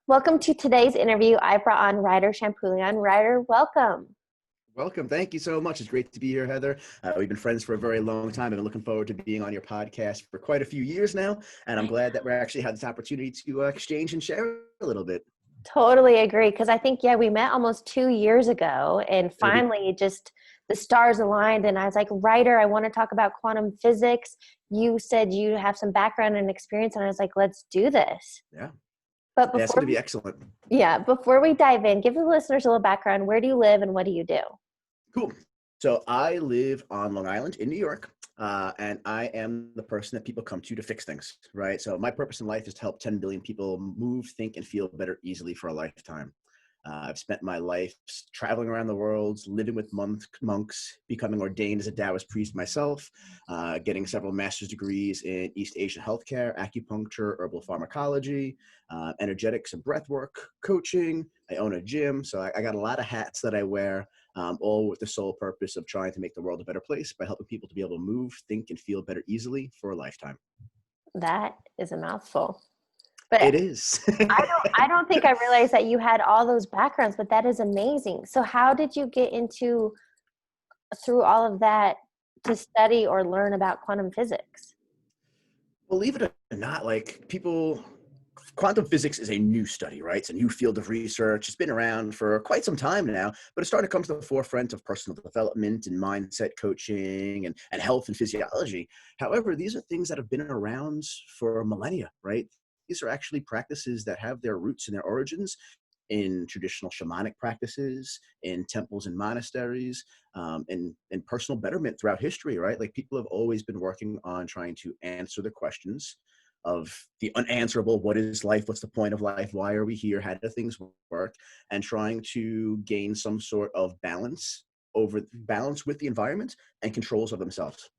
Welcome to today's interview. I brought on Ryder Champouillon. Ryder, welcome. Welcome. Thank you so much. It's great to be here, Heather. We've been friends for a very long time. I've been looking forward to being on your podcast for quite a few years now. And I'm glad that we actually had this opportunity to exchange and share a little bit. Totally agree. Because I think, we met almost 2 years ago and It'll be, finally just the stars aligned. And I was like, Ryder, I want to talk about quantum physics. You said you have some background and experience. And I was like, let's do this. yeah. But Yeah, it's going to be excellent. before we dive in, give the listeners a little background. Where do you live and what do you do? Cool. So I live on Long Island in New York, and I am the person that people come to fix things, right? So my purpose in life is to help 10 billion people move, think, and feel better easily for a lifetime. I've spent my life traveling around the world, living with monks, becoming ordained as a Taoist priest myself, getting several master's degrees in East Asian healthcare, acupuncture, herbal pharmacology, energetics and breath work, coaching. I own a gym, so I got a lot of hats that I wear, all with the sole purpose of trying to make the world a better place by helping people to be able to move, think, and feel better easily for a lifetime. That is a mouthful. But It is. I don't think I realized that you had all those backgrounds, but that is amazing. So how did you get through all of that to study or learn about quantum physics? Believe it or not, quantum physics is a new study, right? It's a new field of research. It's been around for quite some time now, but it's starting to come to the forefront of personal development and mindset coaching and health and physiology. However, these are things that have been around for millennia, right? These are actually practices that have their roots and their origins in traditional shamanic practices, in temples and monasteries, in personal betterment throughout history, right? Like people have always been working on trying to answer the questions of the unanswerable. What is life? What's the point of life? Why are we here? How do things work? And trying to gain some sort of balance with the environment and controls of themselves.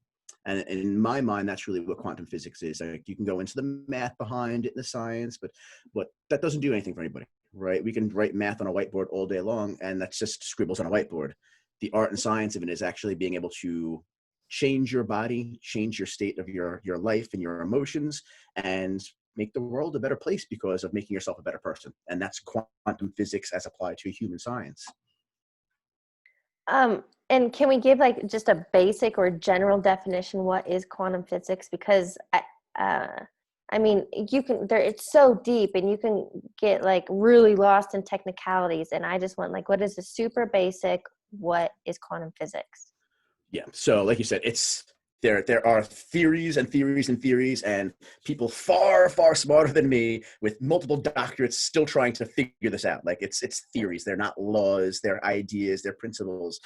And in my mind, that's really what quantum physics is. Like you can go into the math behind it and the science, but that doesn't do anything for anybody, right? We can write math on a whiteboard all day long, and that's just scribbles on a whiteboard. The art and science of it is actually being able to change your body, change your state of your life and your emotions, and make the world a better place because of making yourself a better person. And that's quantum physics as applied to human science. And can we give like just a basic or general definition? What is quantum physics? Because I mean, it's so deep and you can get like really lost in technicalities. And I just want like, what is the super basic? What is quantum physics? Yeah. So like you said, there are theories and theories and theories, and people far, far smarter than me with multiple doctorates still trying to figure this out. Like it's theories. They're not laws, they're ideas, they're principles.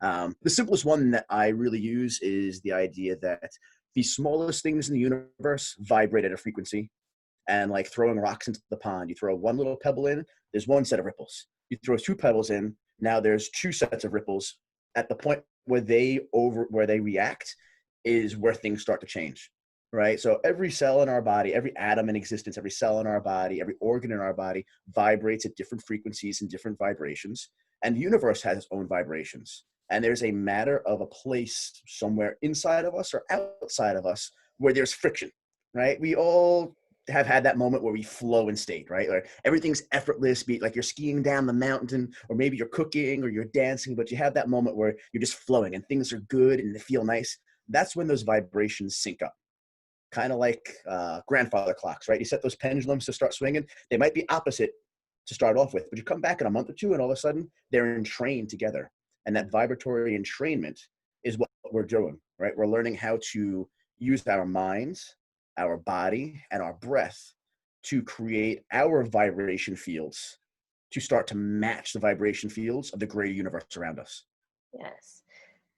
The simplest one that I really use is the idea that the smallest things in the universe vibrate at a frequency. And like throwing rocks into the pond, you throw one little pebble in, there's one set of ripples. You throw two pebbles in, now there's two sets of ripples. At the point where they react is where things start to change, right? So every cell in our body, every atom in existence, every cell in our body, every organ in our body vibrates at different frequencies and different vibrations. And the universe has its own vibrations. And there's a matter of a place somewhere inside of us or outside of us where there's friction, right? We all have had that moment where we flow in state, right? Or everything's effortless, be it like you're skiing down the mountain, or maybe you're cooking or you're dancing, but you have that moment where you're just flowing and things are good and they feel nice. That's when those vibrations sync up. Kind of like grandfather clocks, right? You set those pendulums to start swinging. They might be opposite to start off with, but you come back in a month or two and all of a sudden they're entrained together. And that vibratory entrainment is what we're doing, right? We're learning how to use our minds, our body, and our breath to create our vibration fields to start to match the vibration fields of the greater universe around us. Yes.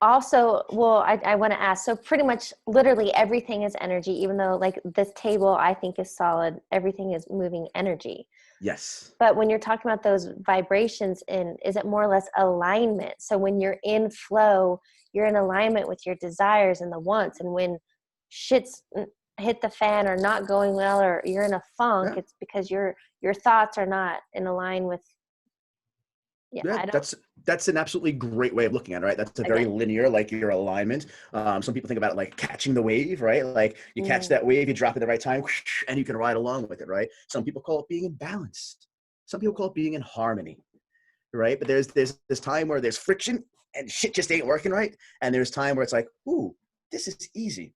Also, well, I want to ask, so pretty much literally everything is energy, even though like this table I think is solid, everything is moving energy. Yes. But when you're talking about those vibrations, is it more or less alignment? So when you're in flow, you're in alignment with your desires and the wants. And when shit's hit the fan or not going well, or you're in a funk, Yeah. it's because your thoughts are not in align with. Yeah, that's an absolutely great way of looking at it, right? That's a very linear, like your alignment. Some people think about it like catching the wave, right? Like you catch that wave, you drop it at the right time, and you can ride along with it, right? Some people call it being in balance. Some people call it being in harmony, right? But there's this time where there's friction and shit just ain't working right. And there's time where it's like, ooh, this is easy.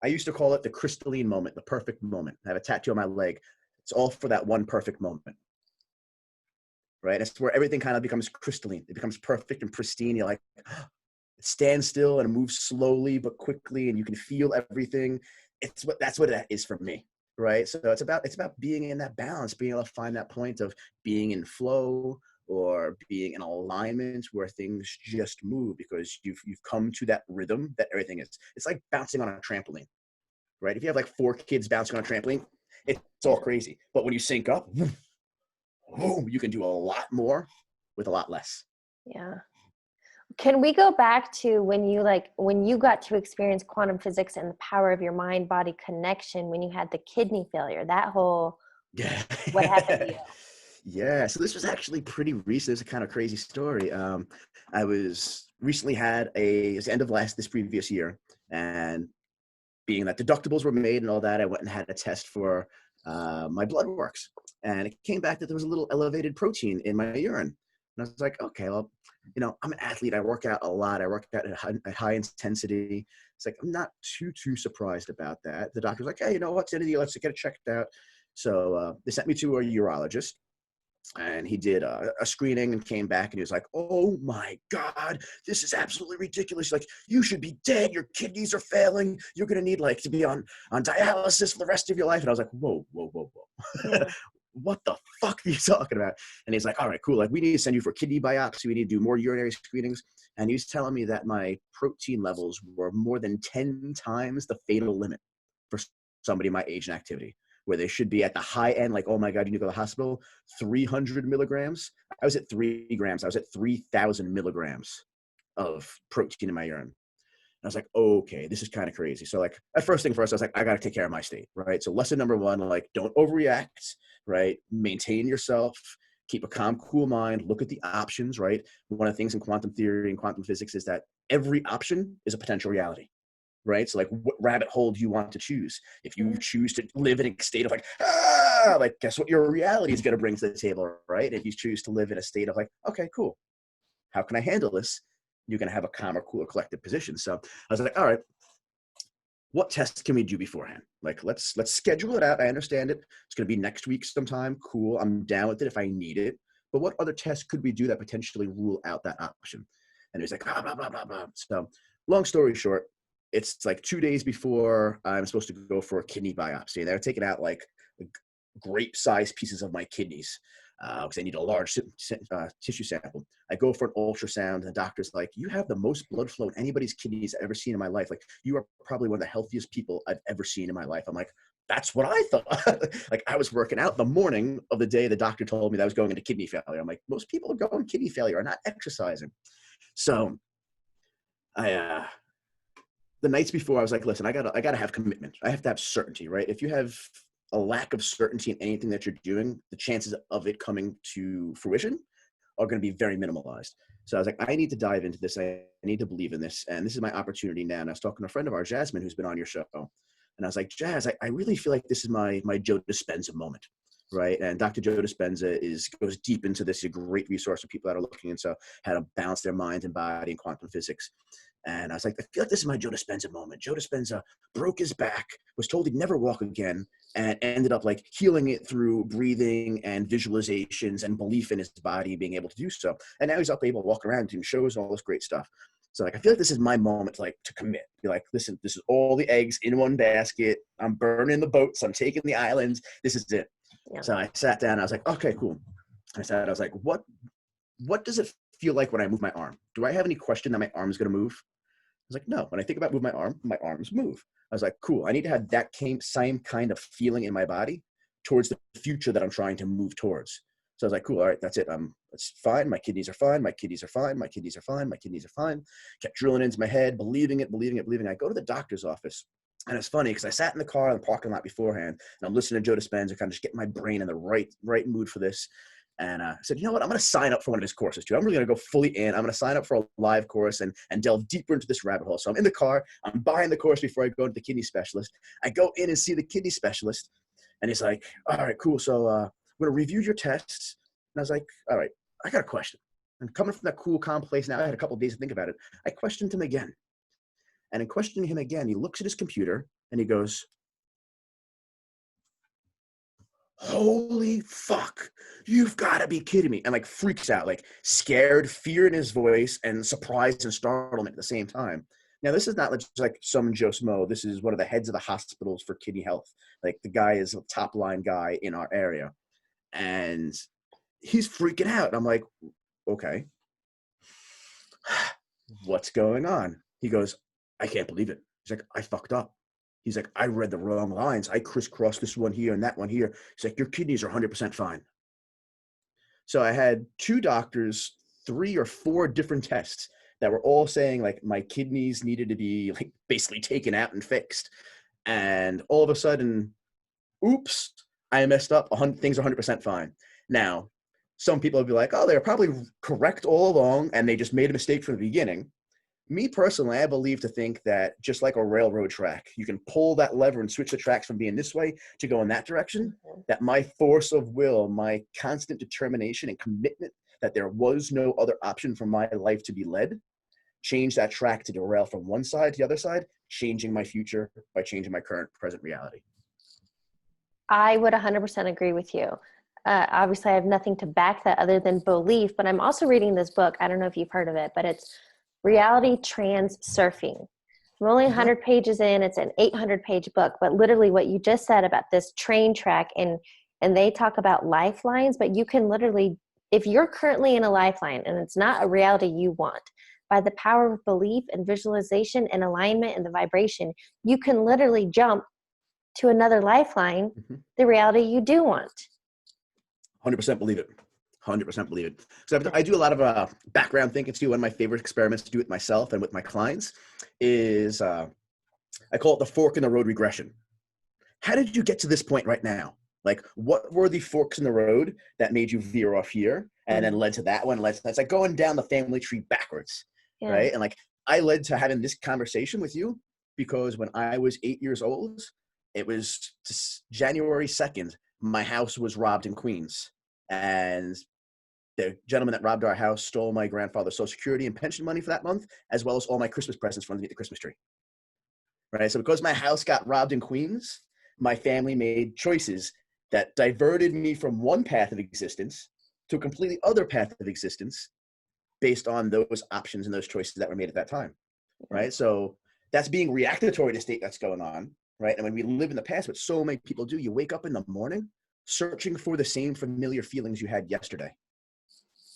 I used to call it the crystalline moment, the perfect moment. I have a tattoo on my leg. It's all for that one perfect moment, right? It's where everything kind of becomes crystalline. It becomes perfect and pristine. You're like, it stands still and moves slowly but quickly, and you can feel everything. That's what that is for me, right? So it's about being in that balance, being able to find that point of being in flow or being in alignment where things just move because you've come to that rhythm that everything is. It's like bouncing on a trampoline, right? If you have like 4 kids bouncing on a trampoline, it's all crazy. But when you sync up, boom, you can do a lot more with a lot less. Yeah. Can we go back to when you got to experience quantum physics and the power of your mind body connection when you had the kidney failure? That whole Yeah. what happened to you? Yeah. So this was actually pretty recent. It's a kind of crazy story. I was recently it was the end of this previous year, and being that deductibles were made and all that, I went and had a test for my blood works, and it came back that there was a little elevated protein in my urine. And I was like, okay, well, I'm an athlete. I work out a lot. I work out at high intensity. It's like, I'm not too surprised about that. The doctor's like, hey, you know what? It's the end of the year. Let's get it checked out. So they sent me to a urologist, and he did a screening and came back and he was like, oh my God, this is absolutely ridiculous. Like, you should be dead. Your kidneys are failing. You're going to need to be on dialysis for the rest of your life. And I was like, whoa. Yeah. What the fuck are you talking about? And he's like, all right, cool. Like, we need to send you for kidney biopsy. We need to do more urinary screenings. And he was telling me that my protein levels were more than 10 times the fatal limit for somebody my age and activity, where they should be at the high end, like, oh my God, you need to go to the hospital, 300 milligrams. I was at 3 grams. I was at 3,000 milligrams of protein in my urine. I was like, okay, this is kind of crazy. So at first thing first, I was like, I got to take care of my state, right? So lesson number 1, don't overreact, right? Maintain yourself, keep a calm, cool mind, look at the options, right? One of the things in quantum theory and quantum physics is that every option is a potential reality, right? So what rabbit hole do you want to choose? If you choose to live in a state of guess what your reality is going to bring to the table, right? If you choose to live in a state of okay, cool. How can I handle this? You're going to have a calmer, cooler, collective position. So I was like, all right, what tests can we do beforehand? Let's schedule it out. I understand it. It's going to be next week sometime. Cool. I'm down with it if I need it. But what other tests could we do that potentially rule out that option? And he was like, blah, blah, blah, blah, blah. So long story short, it's 2 days before I'm supposed to go for a kidney biopsy. They're taking out grape-sized pieces of my kidneys because they need a large tissue sample. I go for an ultrasound, and the doctor's like, you have the most blood flow in anybody's kidneys I've ever seen in my life. You are probably one of the healthiest people I've ever seen in my life. I'm like, that's what I thought. I was working out the morning of the day the doctor told me that I was going into kidney failure. I'm like, most people are going kidney failure are not exercising. So the nights before, I was like, listen, I gotta have commitment. I have to have certainty, right? If you have a lack of certainty in anything that you're doing, the chances of it coming to fruition are going to be very minimalized. So I was like, I need to dive into this. I need to believe in this. And this is my opportunity now. And I was talking to a friend of ours, Jasmine, who's been on your show. And I was like, Jazz, I really feel like this is my Joe Dispenza moment, right? And Dr. Joe Dispenza goes deep into this, a great resource for people that are looking into how to balance their mind and body and quantum physics. And I was like, I feel like this is my Joe Dispenza moment. Joe Dispenza broke his back, was told he'd never walk again, and ended up healing it through breathing and visualizations and belief in his body being able to do so. And now he's able to walk around, doing shows, all this great stuff. So I feel like this is my moment to commit. Be like, listen, this is all the eggs in one basket. I'm burning the boats. I'm taking the islands. This is it. Yeah. So I sat down. I was like, okay, cool. I was like, what does it feel like when I move my arm? Do I have any question that my arm is going to move? I was like, no. When I think about moving my arms move. I was like, cool. I need to have that same kind of feeling in my body towards the future that I'm trying to move towards. So I was like, cool. All right, that's it. It's fine. My kidneys are fine. My kidneys are fine. My kidneys are fine. My kidneys are fine. Kept drilling into my head, believing it. I go to the doctor's office. And it's funny because I sat in the car in the parking lot beforehand, and I'm listening to Joe Dispenza, kind of just getting my brain in the right mood for this. And I said, you know what? I'm going to sign up for one of his courses too. I'm really going to go fully in. I'm going to sign up for a live course and delve deeper into this rabbit hole. So I'm in the car. I'm buying the course before I go to the kidney specialist. I go in and see the kidney specialist, and he's like, all right, cool. So we're going to review your tests. I was like, all right, I got a question. And coming from that cool, calm place now, I had a couple of days to think about it. I questioned him again. And in questioning him again, he looks at his computer and he goes, holy fuck, you've got to be kidding me. And like freaks out, like scared, fear in his voice, and surprise and startlement at the same time. Now, this is not just like some Joe Smo. This is one of the heads of the hospitals for kidney health. Like the guy is a top line guy in our area. And he's freaking out. And I'm like, okay, what's going on? He goes, I can't believe it. He's like, I fucked up. He's like, I read the wrong lines. I crisscrossed this one here and that one here. He's like, your kidneys are 100% fine. So I had 2 doctors, 3 or 4 different tests that were all saying like my kidneys needed to be like basically taken out and fixed. And all of a sudden, oops, I messed up. Things are 100% fine. Now, some people would be like, oh, they're probably correct all along and they just made a mistake from the beginning. Me personally, I believe to think that just like a railroad track, you can pull that lever and switch the tracks from being this way to go in that direction, that my force of will, my constant determination and commitment that there was no other option for my life to be led, changed that track to derail from one side to the other side, changing my future by changing my current present reality. I would 100% agree with you. Obviously, I have nothing to back that other than belief, but I'm also reading this book. I don't know if you've heard of it, but it's Reality Transurfing. I'm only 100 pages in. It's an 800-page book, but literally what you just said about this train track, and they talk about lifelines, but you can literally, if you're currently in a lifeline and it's not a reality you want, by the power of belief and visualization and alignment and the vibration, you can literally jump to another lifeline, the reality you do want. 100% believe it. 100% believe it. So I do a lot of background thinking too. One of my favorite experiments to do with myself and with my clients is I call it the fork in the road regression. How did you get to this point right now? Like, what were the forks in the road that made you veer off here and then led to that one? It's like going down the family tree backwards, right? And like, I led to having this conversation with you because when I was 8 years old, it was January 2nd, my house was robbed in Queens. And the gentleman that robbed our house stole my grandfather's Social Security and pension money for that month, as well as all my Christmas presents for underneath the Christmas tree. Right? So because my house got robbed in Queens, my family made choices that diverted me from one path of existence to a completely other path of existence based on those options and those choices that were made at that time. Right? So that's being reactatory to state that's going on. Right? And when we live in the past, what so many people do, you wake up in the morning searching for the same familiar feelings you had yesterday.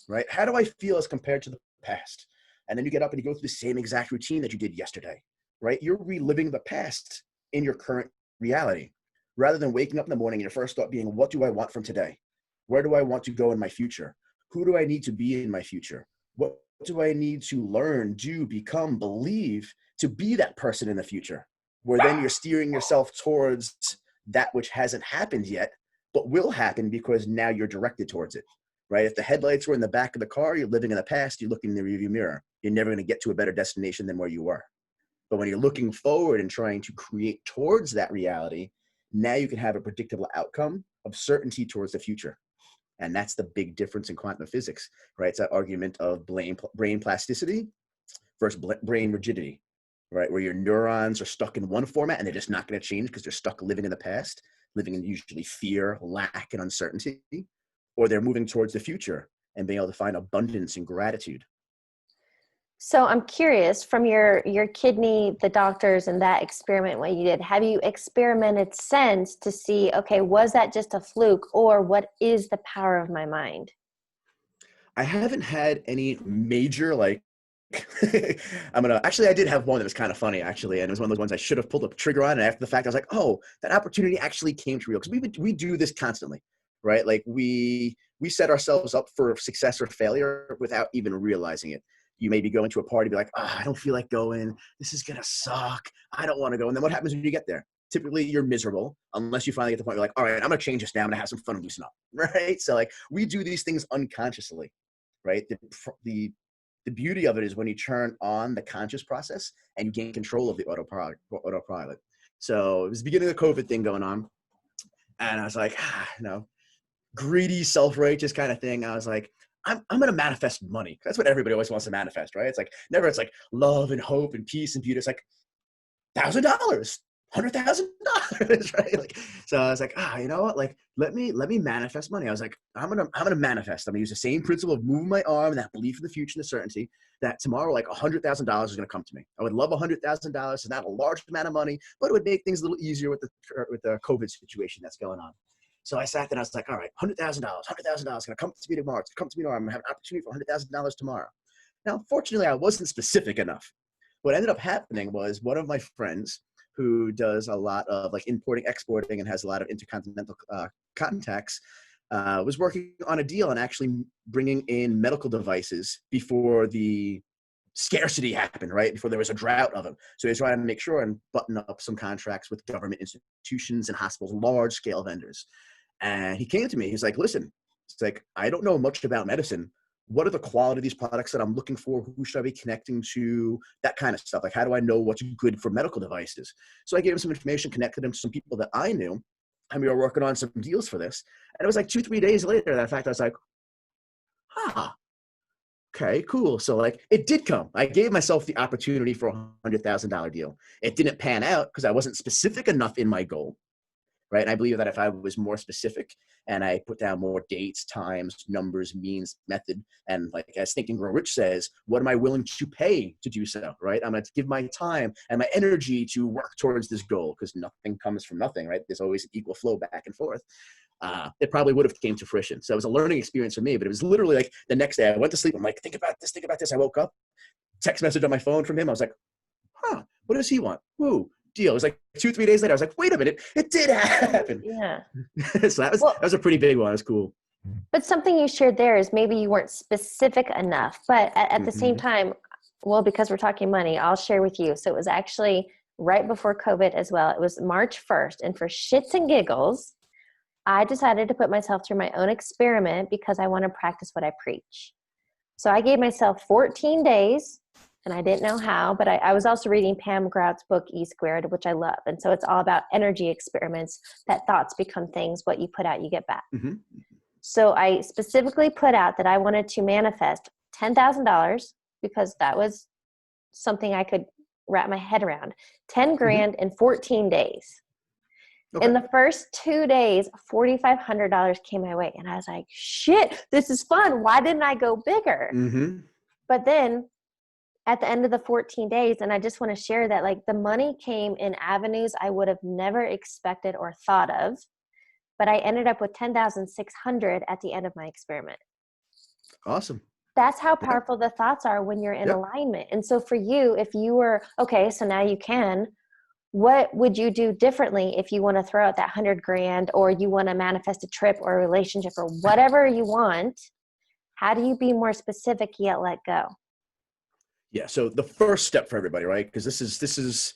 Right? How do I feel as compared to the past? And then you get up and you go through the same exact routine that you did yesterday. Right? You're reliving the past in your current reality. Rather than waking up in the morning and your first thought being, what do I want from today? Where do I want to go in my future? Who do I need to be in my future? What do I need to learn, do, become, believe to be that person in the future? Where then you're steering yourself towards that which hasn't happened yet, but will happen because now you're directed towards it, right? If the headlights were in the back of the car, you're living in the past, you're looking in the rearview mirror. You're never going to get to a better destination than where you were. But when you're looking forward and trying to create towards that reality, now you can have a predictable outcome of certainty towards the future. And that's the big difference in quantum physics, right? It's that argument of brain plasticity versus brain rigidity, right? Where your neurons are stuck in one format and they're just not going to change because they're stuck living in the past, living in usually fear, lack, and uncertainty, or they're moving towards the future and being able to find abundance and gratitude. So I'm curious, from your kidney, the doctors, and that experiment, what you did, have you experimented since to see, okay, was that just a fluke, or what is the power of my mind? I haven't had any major, like, I did have one that was kind of funny, actually, and it was one of those ones I should have pulled the trigger on, and after the fact, I was like, oh, that opportunity actually came to real, because we do this constantly, right? Like, we set ourselves up for success or failure without even realizing it. You may be going to a party, be like, oh, I don't feel like going. This is going to suck. I don't want to go. And then what happens when you get there? Typically, you're miserable unless you finally get to the point where you're like, all right, I'm going to change this now. I'm going to have some fun and loosen up, right? So, like, we do these things unconsciously, right? The beauty of it is when you turn on the conscious process and you gain control of the autopilot. So it was the beginning of the COVID thing going on. And I was like, greedy, self-righteous kind of thing. I was like, I'm going to manifest money. That's what everybody always wants to manifest, right? It's like never, it's like love and hope and peace and beauty. It's like $1,000, $100,000, right? Like, so I was like, you know what? Like, let me manifest money. I was like, I'm gonna manifest. I'm gonna use the same principle of moving my arm and that belief in the future and the certainty that tomorrow, like $100,000 is gonna come to me. I would love $100,000. It's not a large amount of money, but it would make things a little easier with the COVID situation that's going on. So I sat there and I was like, all right, $100,000 gonna come to me tomorrow. It's gonna come to me tomorrow. I'm gonna have an opportunity for $100,000 tomorrow. Now, unfortunately, I wasn't specific enough. What ended up happening was one of my friends who does a lot of like importing, exporting, and has a lot of intercontinental contacts, was working on a deal and actually bringing in medical devices before the scarcity happened, right? Before there was a drought of them. So he's trying to make sure and button up some contracts with government institutions and hospitals, large scale vendors. And he came to me, he's like, listen, it's like, I don't know much about medicine. What are the quality of these products that I'm looking for? Who should I be connecting to? That kind of stuff. Like, how do I know what's good for medical devices? So I gave him some information, connected him to some people that I knew, and we were working on some deals for this. And it was like 2-3 days later that in fact I was like, okay, cool. So like it did come. I gave myself the opportunity for $100,000 deal. It didn't pan out because I wasn't specific enough in my goal. Right. And I believe that if I was more specific and I put down more dates, times, numbers, means, method, and like as Think and Grow Rich says, what am I willing to pay to do so? Right. I'm going to give my time and my energy to work towards this goal because nothing comes from nothing. Right. There's always an equal flow back and forth. It probably would have came to fruition. So it was a learning experience for me, but it was literally like the next day I went to sleep. I'm like, think about this, think about this. I woke up, text message on my phone from him. I was like, what does he want? Woo. Deal. It was like 2-3 days later. I was like, wait a minute, it did happen. Yeah. So that was a pretty big one. It was cool. But something you shared there is maybe you weren't specific enough, but at the same time, well, because we're talking money, I'll share with you. So it was actually right before COVID as well. It was March 1st. And for shits and giggles, I decided to put myself through my own experiment because I want to practice what I preach. So I gave myself 14 days. And I didn't know how, but I was also reading Pam Grout's book, E Squared, which I love. And so it's all about energy experiments, that thoughts become things. What you put out, you get back. Mm-hmm. So I specifically put out that I wanted to manifest $10,000 because that was something I could wrap my head around. 10 grand in 14 days. Okay. In the first 2 days, $4,500 came my way. And I was like, shit, this is fun. Why didn't I go bigger? Mm-hmm. But then at the end of the 14 days, and I just want to share that like the money came in avenues I would have never expected or thought of, but I ended up with $10,600 at the end of my experiment. Awesome. That's how powerful the thoughts are when you're in alignment. And so for you, if you were, okay, so now you can, what would you do differently if you want to throw out that 100 grand or you want to manifest a trip or a relationship or whatever you want? How do you be more specific yet let go? Yeah. So the first step for everybody, right? Because this is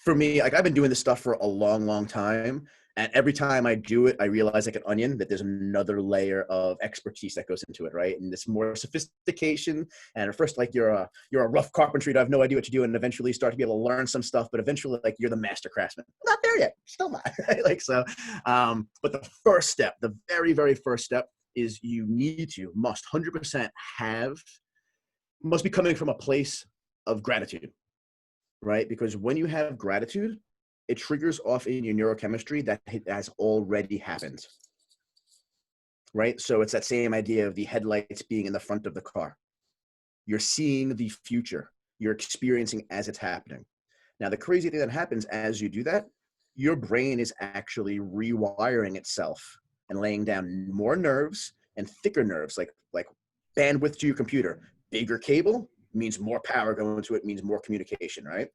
for me, like I've been doing this stuff for a long, long time. And every time I do it, I realize like an onion that there's another layer of expertise that goes into it, right? And it's more sophistication. And at first, like you're a rough carpenter, you have no idea what to do, and eventually start to be able to learn some stuff. But eventually, like you're the master craftsman. I'm not there yet, still not. Right? Like so. But the first step, the very, very first step, is you must 100% must be coming from a place of gratitude, right? Because when you have gratitude, it triggers off in your neurochemistry that has already happened, right? So it's that same idea of the headlights being in the front of the car. You're seeing the future. You're experiencing as it's happening. Now, the crazy thing that happens as you do that, your brain is actually rewiring itself and laying down more nerves and thicker nerves, like bandwidth to your computer. Bigger cable means more power going to it, means more communication, right?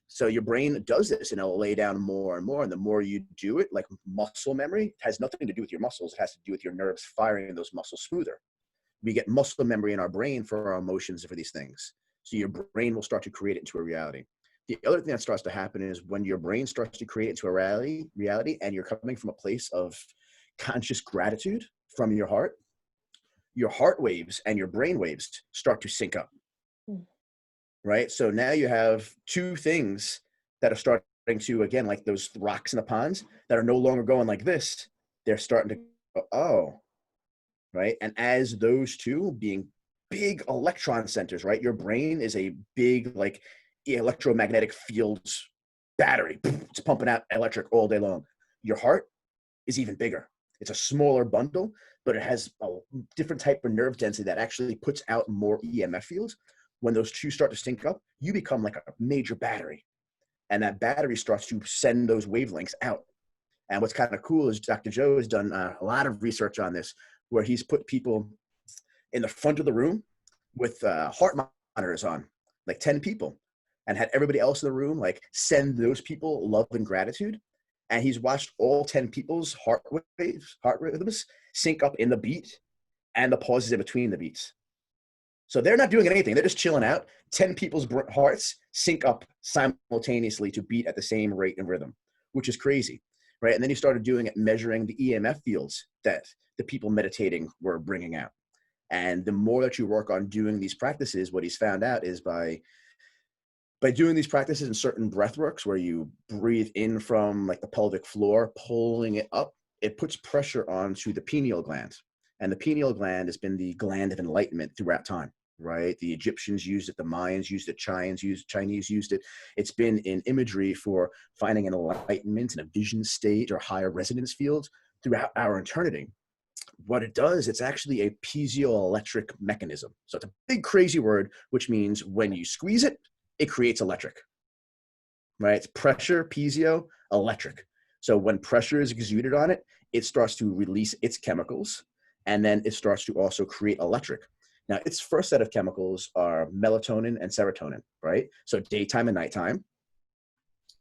So your brain does this and it'll lay down more and more. And the more you do it, like muscle memory, it has nothing to do with your muscles. It has to do with your nerves firing those muscles smoother. We get muscle memory in our brain for our emotions, for these things. So your brain will start to create it into a reality. The other thing that starts to happen is when your brain starts to create into a reality and you're coming from a place of conscious gratitude from your heart waves and your brain waves start to sync up. Right? So now you have two things that are starting to, again, like those rocks in the ponds that are no longer going like this. They're starting to go, oh, right? And as those two being big electron centers, right? Your brain is a big, like, electromagnetic fields battery. It's pumping out electric all day long. Your heart is even bigger. It's a smaller bundle, but it has a different type of nerve density that actually puts out more EMF fields. When those two start to sync up, you become like a major battery. And that battery starts to send those wavelengths out. And what's kind of cool is Dr. Joe has done a lot of research on this, where he's put people in the front of the room with heart monitors on, like 10 people, and had everybody else in the room like send those people love and gratitude. And he's watched all 10 people's heart waves, heart rhythms sync up in the beat and the pauses in between the beats. So they're not doing anything. They're just chilling out. 10 people's hearts sync up simultaneously to beat at the same rate and rhythm, which is crazy, right? And then he started doing it, measuring the EMF fields that the people meditating were bringing out. And the more that you work on doing these practices, what he's found out is by doing these practices in certain breath works where you breathe in from like the pelvic floor, pulling it up, it puts pressure onto the pineal gland. And the pineal gland has been the gland of enlightenment throughout time, right? The Egyptians used it, the Mayans used it, Chinese used it. It's been in imagery for finding an enlightenment in a vision state or higher resonance field throughout our eternity. What it does, it's actually a piezoelectric mechanism. So it's a big crazy word, which means when you squeeze it, it creates electric, right? It's pressure, piezo, electric. So when pressure is exuded on it, it starts to release its chemicals, and then it starts to also create electric. Now, its first set of chemicals are melatonin and serotonin, right? So daytime and nighttime,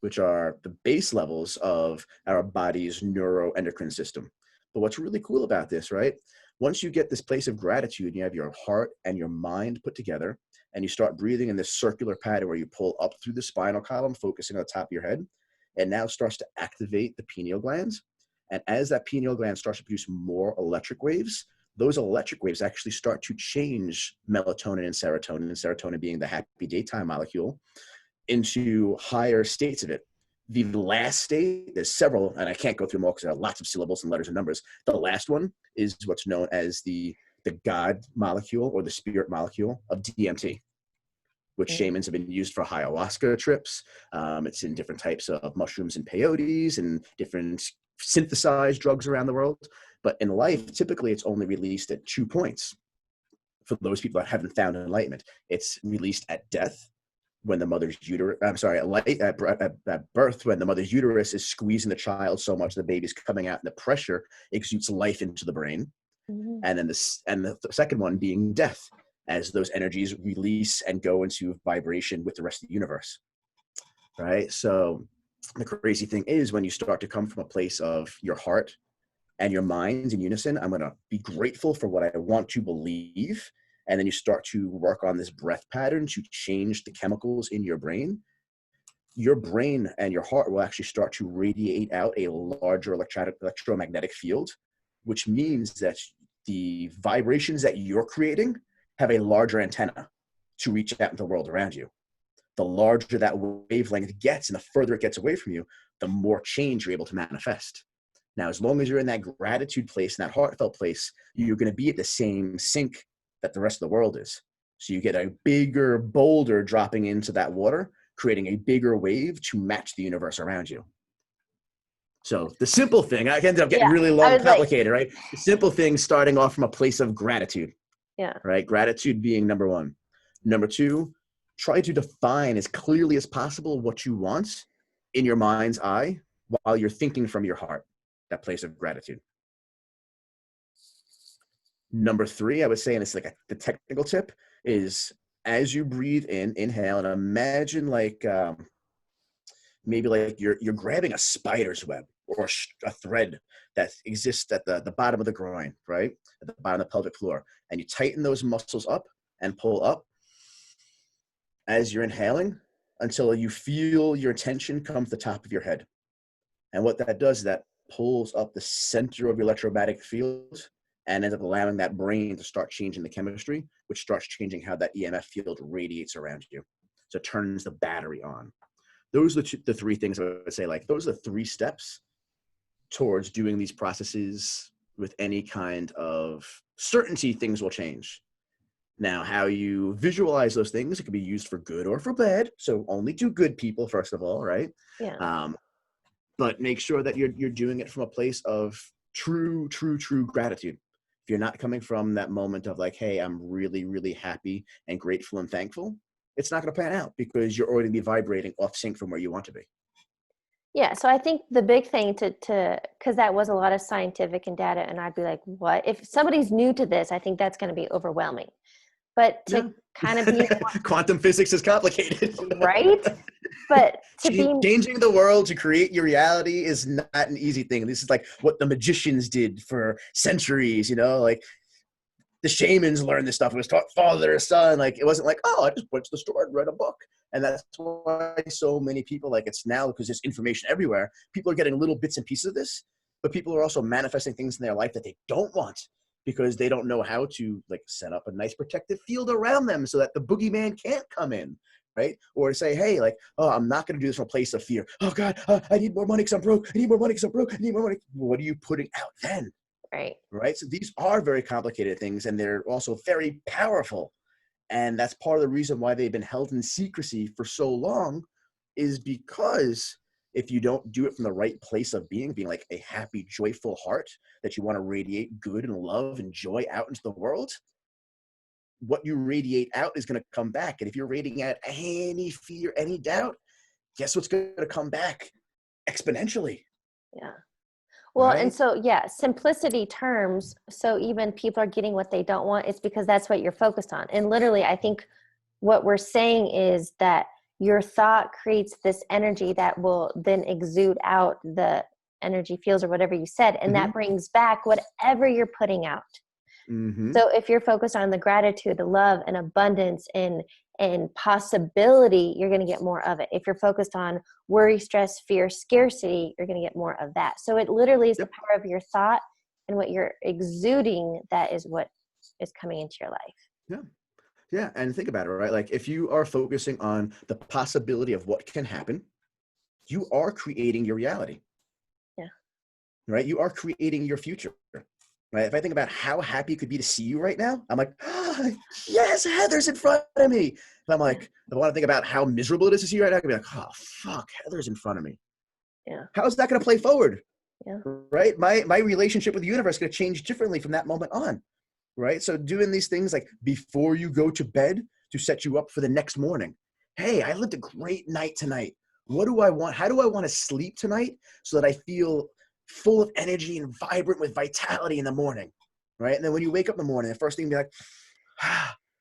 which are the base levels of our body's neuroendocrine system. But what's really cool about this, right? Once you get this place of gratitude, you have your heart and your mind put together, and you start breathing in this circular pattern where you pull up through the spinal column, focusing on the top of your head, and now starts to activate the pineal glands. And as that pineal gland starts to produce more electric waves, those electric waves actually start to change melatonin and serotonin being the happy daytime molecule, into higher states of it. The last state, there's several, and I can't go through them all because there are lots of syllables and letters and numbers. The last one is what's known as the God molecule or the spirit molecule of DMT, which shamans have been used for ayahuasca trips. It's in different types of mushrooms and peyotes and different synthesized drugs around the world. But in life, typically it's only released at 2 points. For those people that haven't found enlightenment, it's released at death, when the mother's uterus, at birth, when the mother's uterus is squeezing the child so much the baby's coming out, and the pressure exudes life into the brain. Mm-hmm. And then the second one being death, as those energies release and go into vibration with the rest of the universe, right? So the crazy thing is, when you start to come from a place of your heart and your mind in unison, I'm going to be grateful for what I want to believe. And then you start to work on this breath pattern to change the chemicals in your brain and your heart will actually start to radiate out a larger electromagnetic field, which means that the vibrations that you're creating have a larger antenna to reach out into the world around you. The larger that wavelength gets and the further it gets away from you, the more change you're able to manifest. Now, as long as you're in that gratitude place and that heartfelt place, you're going to be at the same sync that the rest of the world is. So you get a bigger boulder dropping into that water, creating a bigger wave to match the universe around you. So the simple thing, I ended up getting really long and complicated, right? The simple thing, starting off from a place of gratitude. Yeah. Right? Gratitude being number one. Number two, try to define as clearly as possible what you want in your mind's eye while you're thinking from your heart, that place of gratitude. Number three, I would say, and it's like the technical tip, is as you breathe in, inhale, and imagine like maybe like you're grabbing a spider's web or a thread that exists at the bottom of the groin, right? At the bottom of the pelvic floor. And you tighten those muscles up and pull up as you're inhaling until you feel your tension come to the top of your head. And what that does is that pulls up the center of your electromagnetic field and ends up allowing that brain to start changing the chemistry, which starts changing how that EMF field radiates around you. So it turns the battery on. Those are the three things I would say, like those are the 3 steps towards doing these processes with any kind of certainty, things will change. Now, how you visualize those things, it can be used for good or for bad. So only to good people, first of all, right? Yeah. But make sure that you're doing it from a place of true gratitude. If you're not coming from that moment of like, hey, I'm really, really happy and grateful and thankful, it's not going to pan out because you're already be vibrating off sync from where you want to be. Yeah. So I think the big thing because that was a lot of scientific and data, and I'd be like, what? If somebody's new to this, I think that's going to be overwhelming. But to kind of be quantum physics is complicated. right. But to be changing the world to create your reality is not an easy thing. This is like what the magicians did for centuries, like the shamans learned this stuff. It was taught father to son. Like, it wasn't like, oh, I just went to the store and read a book. And that's why so many people, like, it's now because there's information everywhere. People are getting little bits and pieces of this, but people are also manifesting things in their life that they don't want because they don't know how to, like, set up a nice protective field around them so that the boogeyman can't come in, right? Or say, hey, like, oh, I'm not going to do this from a place of fear. Oh, God, I need more money because I'm broke. I need more money because I'm broke. I need more money. What are you putting out then? Right. So these are very complicated things, and they're also very powerful. And that's part of the reason why they've been held in secrecy for so long, is because if you don't do it from the right place of being like a happy, joyful heart that you want to radiate good and love and joy out into the world, what you radiate out is going to come back. And if you're radiating out any fear, any doubt, guess what's going to come back? Exponentially. Yeah. Well, right? And so, simplicity terms. So even people are getting what they don't want. It's because that's what you're focused on. And literally, I think what we're saying is that your thought creates this energy that will then exude out the energy fields or whatever you said. And that brings back whatever you're putting out. So if you're focused on the gratitude, the love and abundance and possibility, you're going to get more of it. If you're focused on worry, stress, fear, scarcity, you're going to get more of that. So it literally is the power of your thought and what you're exuding that is what is coming into your life. Yeah. And think about it, right? Like, if you are focusing on the possibility of what can happen, you are creating your reality. Yeah. Right? You are creating your future. Right? If I think about how happy it could be to see you right now, I'm like, oh, yes, Heather's in front of me. If I'm like, if I want to think about how miserable it is to see you right now, I can be like, oh, fuck, Heather's in front of me. Yeah. How is that going to play forward? Yeah. Right? My relationship with the universe is going to change differently from that moment on. Right? So doing these things like before you go to bed to set you up for the next morning. Hey, I lived a great night tonight. What do I want? How do I want to sleep tonight so that I feel full of energy and vibrant with vitality in the morning, right? And then when you wake up in the morning, the first thing you be like,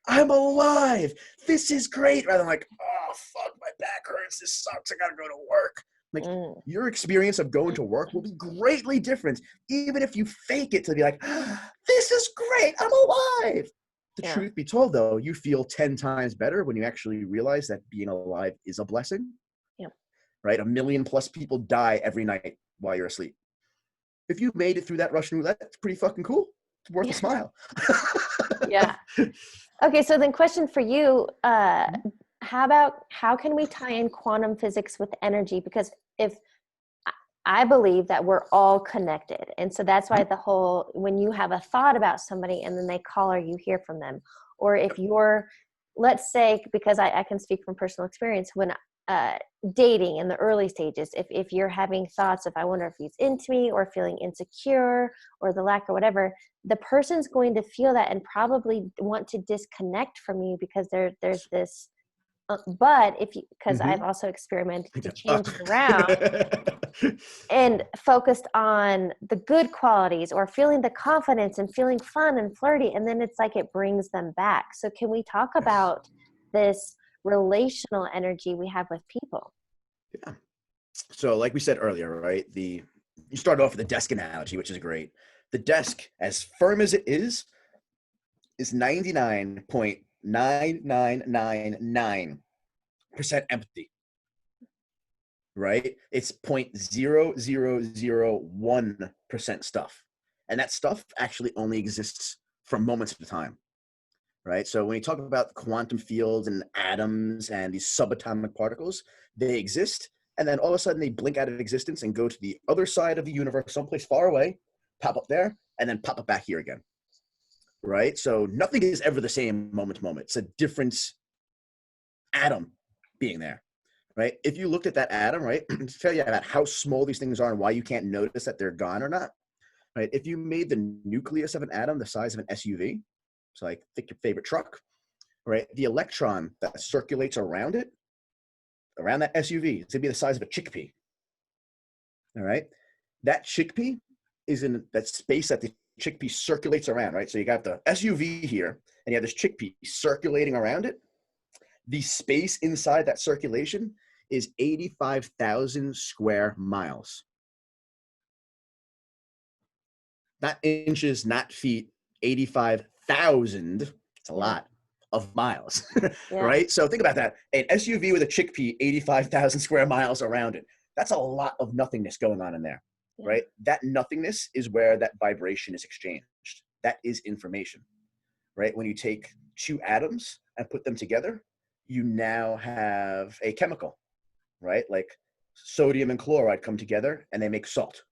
I'm alive. This is great. Rather than like, oh, fuck, my back hurts. This sucks. I got to go to work. Like, your experience of going to work will be greatly different, even if you fake it to be like, this is great. I'm alive. The truth be told, though, you feel 10 times better when you actually realize that being alive is a blessing. Yeah. Right? 1 million plus people die every night while you're asleep. If you made it through that Russian roulette, it's pretty fucking cool. It's worth a smile. Yeah. Okay. So then question for you, how can we tie in quantum physics with energy? Because if I believe that we're all connected. And so that's why when you have a thought about somebody and then they call or you hear from them, or if you're, let's say, because I can speak from personal experience, when dating in the early stages, if you're having thoughts of, I wonder if he's into me, or feeling insecure or the lack or whatever, the person's going to feel that and probably want to disconnect from you because there's this, but if you, because I've also experimented to change it around and focused on the good qualities or feeling the confidence and feeling fun and flirty. And then it's like, it brings them back. So can we talk about this relational energy we have with people? Yeah. So like we said earlier, right? You started off with the desk analogy, which is great. The desk, as firm as it is 99.9999% empty. Right? It's 0.0001% stuff. And that stuff actually only exists for moments at a time. Right? So when you talk about quantum fields and atoms and these subatomic particles, they exist, and then all of a sudden they blink out of existence and go to the other side of the universe, someplace far away, pop up there, and then pop it back here again, right? So nothing is ever the same moment to moment. It's a different atom being there, right? If you looked at that atom, right, to tell you about how small these things are and why you can't notice that they're gone or not, right? If you made the nucleus of an atom the size of an SUV, so like think your favorite truck, right? The electron that circulates around it, around that SUV, it's gonna be the size of a chickpea. All right. That chickpea is in that space that the chickpea circulates around, right? So you got the SUV here, and you have this chickpea circulating around it. The space inside that circulation is 85,000 square miles. Not inches, not feet, 85,000. It's a lot of miles, right? So think about that. An SUV with a chickpea, 85,000 square miles around it. That's a lot of nothingness going on in there, right? That nothingness is where that vibration is exchanged. That is information, right? When you take two atoms and put them together, you now have a chemical, right? Like sodium and chloride come together and they make salt,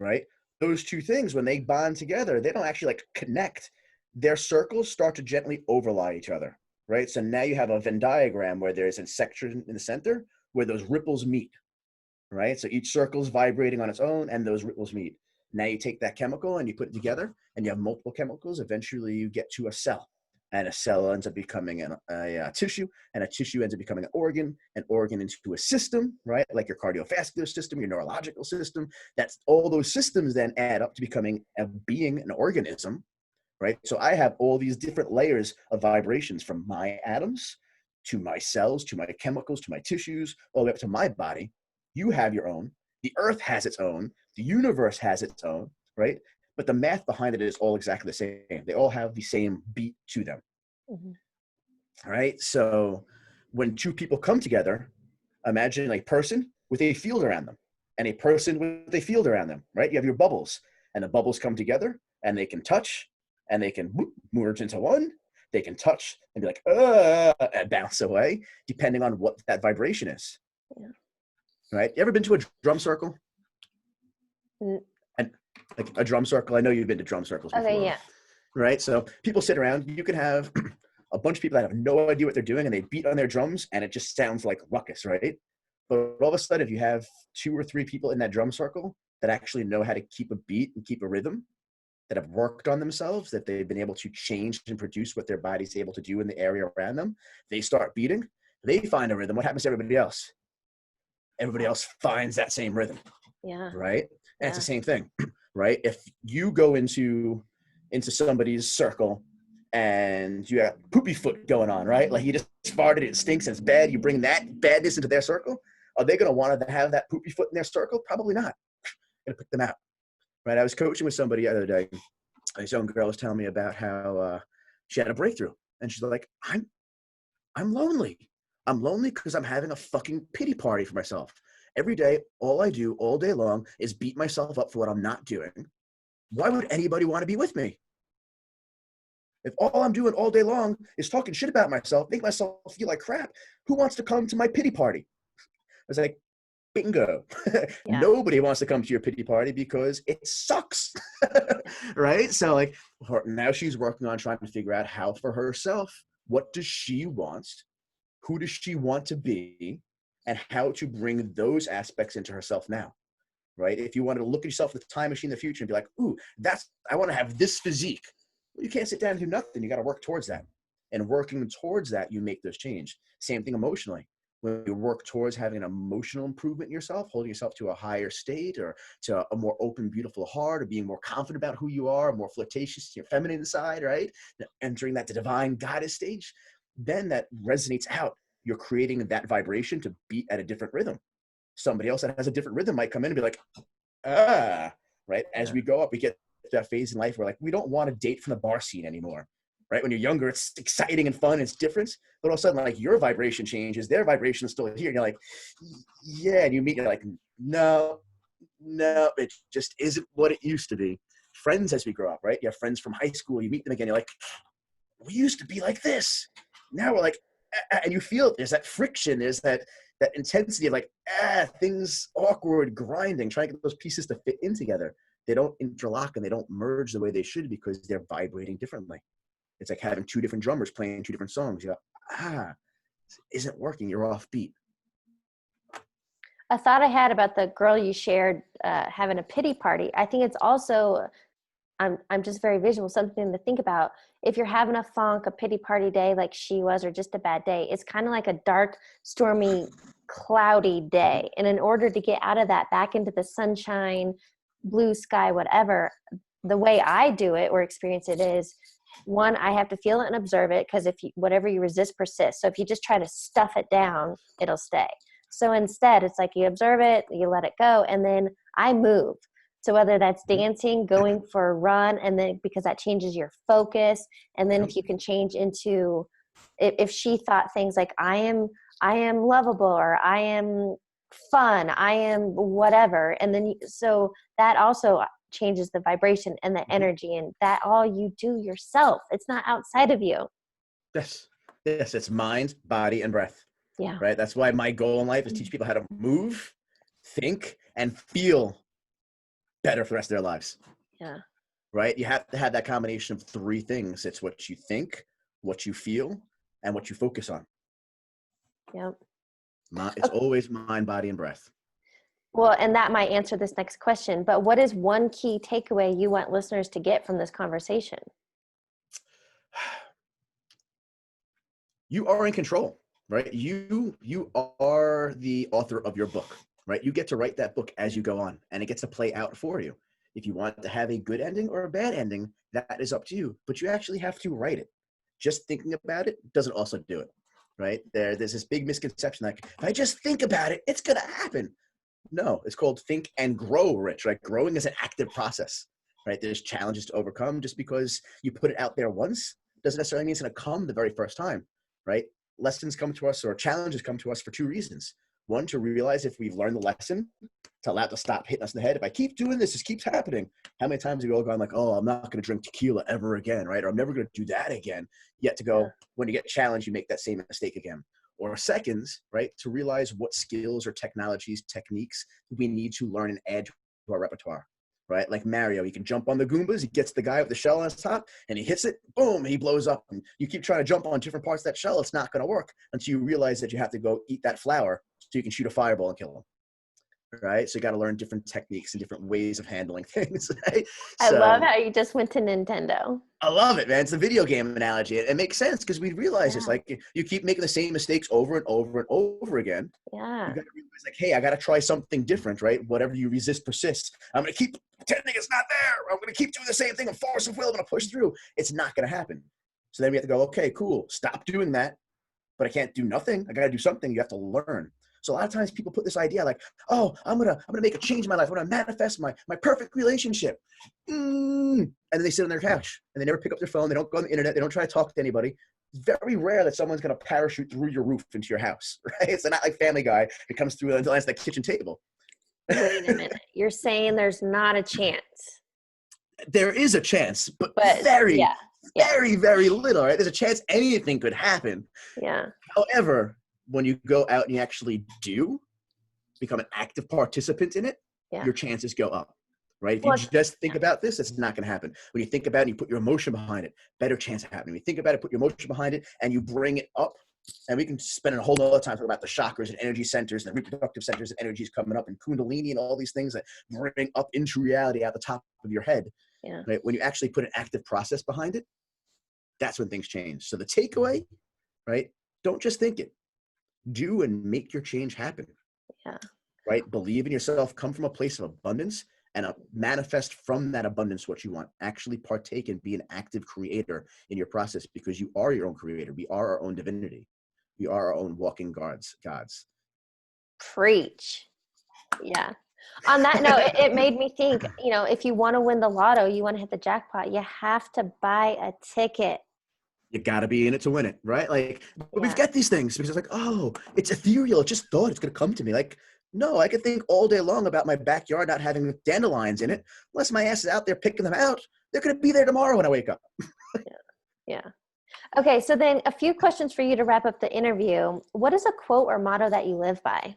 right? Those two things, when they bond together, they don't actually like connect. Their circles start to gently overlie each other, right? So now you have a Venn diagram where there's a section in the center where those ripples meet, right? So each circle is vibrating on its own and those ripples meet. Now you take that chemical and you put it together and you have multiple chemicals. Eventually you get to a cell, and a cell ends up becoming a tissue, and a tissue ends up becoming an organ into a system, right? Like your cardiovascular system, your neurological system. That's all those systems then add up to becoming a being, an organism, right? So I have all these different layers of vibrations from my atoms to my cells, to my chemicals, to my tissues, all the way up to my body. You have your own. The earth has its own. The universe has its own, right? But the math behind it is all exactly the same. They all have the same beat to them, right? So when two people come together, imagine a person with a field around them and a person with a field around them, right? You have your bubbles, and the bubbles come together and they can touch and they can merge into one. They can touch and be like, and bounce away, depending on what that vibration is. Right? You ever been to a drum circle? And like a drum circle, I know you've been to drum circles before. Okay, yeah. Right? So people sit around, you can have a bunch of people that have no idea what they're doing and they beat on their drums and it just sounds like ruckus, right? But all of a sudden, if you have 2 or 3 people in that drum circle that actually know how to keep a beat and keep a rhythm, that have worked on themselves, that they've been able to change and produce what their body's able to do in the area around them, they start beating, they find a rhythm. What happens to everybody else? Everybody else finds that same rhythm. Right? And it's the same thing, right? If you go into somebody's circle and you have poopy foot going on, right? Like you just farted, it stinks, and it's bad. You bring that badness into their circle. Are they going to want to have that poopy foot in their circle? Probably not. Going to pick them out, right? I was coaching with somebody the other day. This young girl was telling me about how she had a breakthrough, and she's like, I'm lonely. I'm lonely because I'm having a fucking pity party for myself. Every day, all I do all day long is beat myself up for what I'm not doing. Why would anybody want to be with me? If all I'm doing all day long is talking shit about myself, make myself feel like crap, who wants to come to my pity party? I was like, bingo. Nobody wants to come to your pity party because it sucks. Right? So like now she's working on trying to figure out how for herself, what does she want? Who does she want to be? And how to bring those aspects into herself now, right? If you wanted to look at yourself in the time machine in the future and be like, ooh, I want to have this physique. Well, you can't sit down and do nothing. You got to work towards that. And working towards that, you make those change. Same thing emotionally. When you work towards having an emotional improvement in yourself, holding yourself to a higher state or to a more open, beautiful heart, or being more confident about who you are, more flirtatious to your feminine side, right? Entering that divine goddess stage, then that resonates out. You're creating that vibration to beat at a different rhythm. Somebody else that has a different rhythm might come in and be like, right? As we go up, we get to that phase in life where like, we don't want to date from the bar scene anymore, right? When you're younger, it's exciting and fun, it's different. But all of a sudden, like your vibration changes, their vibration is still here. And you're like, yeah. And you meet, you're like, no, it just isn't what it used to be. Friends as we grow up, right? You have friends from high school, you meet them again, you're like, we used to be like this. Now we're like, and you feel there's that friction, there's that intensity of like, things awkward, grinding, trying to get those pieces to fit in together. they don't interlock and they don't merge the way they should because they're vibrating differently. It's like having two different drummers playing two different songs. You go, this isn't working. You're off beat. A thought I had about the girl you shared having a pity party. I think it's also, I'm just very visual, something to think about. If you're having a funk, a pity party day like she was, or just a bad day, it's kind of like a dark, stormy, cloudy day. And in order to get out of that, back into the sunshine, blue sky, whatever, the way I do it or experience it is, one, I have to feel it and observe it, because whatever you resist persists. So if you just try to stuff it down, it'll stay. So instead, it's like you observe it, you let it go, and then I move. So whether that's dancing, going for a run, and then because that changes your focus, and then if you can change into, if she thought things like I am lovable, or I am fun, I am whatever, and then so that also changes the vibration and the energy, and that all you do yourself. It's not outside of you. Yes, it's mind, body, and breath. Yeah. Right. That's why my goal in life is teach people how to move, think, and feel better for the rest of their lives. Yeah. Right. You have to have that combination of three things. It's what you think, what you feel, and what you focus on. Yep. It's always mind, body, and breath. Well, and that might answer this next question, but what is one key takeaway you want listeners to get from this conversation? You are in control, right? You are the author of your book, right? You get to write that book as you go on, and it gets to play out for you. If you want to have a good ending or a bad ending, that is up to you, but you actually have to write it. Just thinking about it doesn't also do it, right? There's this big misconception like, if I just think about it, it's going to happen. No, it's called think and grow, Rich, right? Growing is an active process, right? There's challenges to overcome. Just because you put it out there once doesn't necessarily mean it's going to come the very first time, right? Lessons come to us, or challenges come to us for two reasons. One, to realize if we've learned the lesson, to allow it to stop hitting us in the head. If I keep doing this, this keeps happening. How many times have we all gone like, oh, I'm not going to drink tequila ever again, right? Or I'm never going to do that again. Yet to go, when you get challenged, you make that same mistake again. Or seconds, right, to realize what skills or technologies, techniques we need to learn and add to our repertoire, right? Like Mario, he can jump on the Goombas, he gets the guy with the shell on his top, and he hits it, boom, he blows up. And you keep trying to jump on different parts of that shell, it's not going to work until you realize that you have to go eat that flower so you can shoot a fireball and kill him. Right? So you got to learn different techniques and different ways of handling things. Right? I love how you just went to Nintendo. I love it, man. It's a video game analogy. It makes sense because we realize it's like you keep making the same mistakes over and over and over again. Yeah. You got to realize like, hey, I got to try something different, right? Whatever you resist persists. I'm going to keep pretending it's not there. I'm going to keep doing the same thing and force of will. I'm going to push through. It's not going to happen. So then we have to go, okay, cool. Stop doing that. But I can't do nothing. I got to do something. You have to learn. So a lot of times people put this idea like, oh, I'm gonna make a change in my life. I'm gonna manifest my perfect relationship. And then they sit on their couch and they never pick up their phone. They don't go on the internet. They don't try to talk to anybody. It's very rare that someone's gonna parachute through your roof into your house, right? It's not like Family Guy. It comes through and lands that kitchen table. Wait a minute. You're saying there's not a chance? There is a chance, but very, very little, right? There's a chance anything could happen. Yeah. However, when you go out and you actually do become an active participant in it, your chances go up, right? If you just think about this, it's not going to happen. When you think about it and you put your emotion behind it, better chance of happening. When you think about it, put your emotion behind it, and you bring it up, and we can spend a whole other time talking about the chakras and energy centers and the reproductive centers and energies coming up and kundalini and all these things that bring up into reality at the top of your head. Yeah. Right? When you actually put an active process behind it, that's when things change. So the takeaway, right? Don't just think it. Do and make your change happen. Yeah. Right? Believe in yourself, come from a place of abundance, and manifest from that abundance what you want. Actually partake and be an active creator in your process, because you are your own creator. We are our own divinity. We are our own walking gods. Preach. Yeah. On that note, it made me think, if you want to win the lotto, you want to hit the jackpot, you have to buy a ticket. You got to be in it to win it, right? Like, we've got these things because it's like, oh, it's ethereal. Just thought it's going to come to me. Like, no, I could think all day long about my backyard not having dandelions in it. Unless my ass is out there picking them out, they're going to be there tomorrow when I wake up. Yeah. Okay, so then a few questions for you to wrap up the interview. What is a quote or motto that you live by?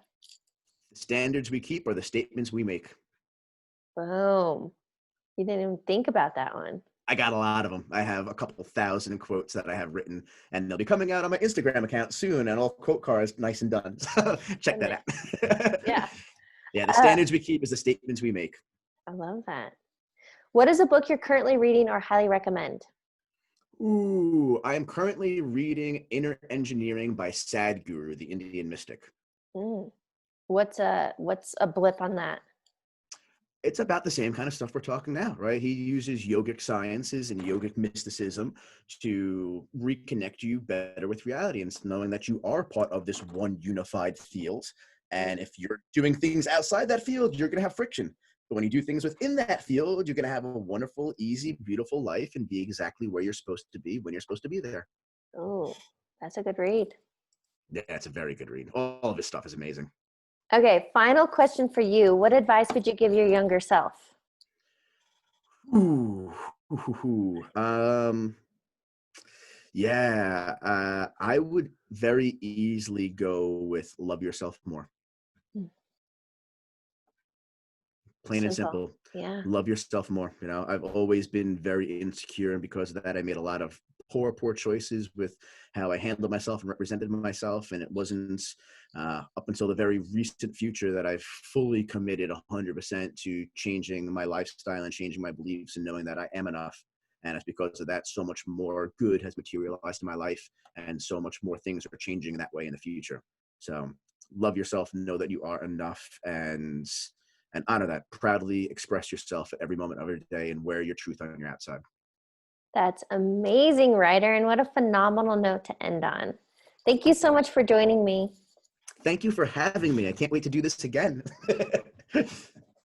The standards we keep are the statements we make. Boom. You didn't even think about that one. I got a lot of them. I have a couple thousand quotes that I have written, and they'll be coming out on my Instagram account soon, and all quote cards nice and done. So check that out. Yeah. Yeah, the Uh, standards we keep is the statements we make. I love that. What is a book you're currently reading or highly recommend? Ooh, I am currently reading Inner Engineering by Sadhguru, the Indian mystic. Mm. What's a blip on that? It's about the same kind of stuff we're talking now, right? He uses yogic sciences and yogic mysticism to reconnect you better with reality and knowing that you are part of this one unified field. And if you're doing things outside that field, you're going to have friction. But when you do things within that field, you're going to have a wonderful, easy, beautiful life and be exactly where you're supposed to be when you're supposed to be there. Oh, that's a good read. Yeah, it's a very good read. All of his stuff is amazing. Okay, final question for you. What advice would you give your younger self? Ooh, yeah, I would very easily go with love yourself more. Mm. Plain and Simple. simple. Yeah. Love yourself more. You know, I've always been very insecure, and because of that, I made a lot of poor choices with how I handled myself and represented myself. And it wasn't up until the very recent future that I've fully committed 100% to changing my lifestyle and changing my beliefs and knowing that I am enough. And it's because of that, so much more good has materialized in my life, and so much more things are changing that way in the future. So love yourself, know that you are enough, and honor that. Proudly express yourself at every moment of your day and wear your truth on your outside. That's amazing, Ryder, and what a phenomenal note to end on. Thank you so much for joining me. Thank you for having me. I can't wait to do this again.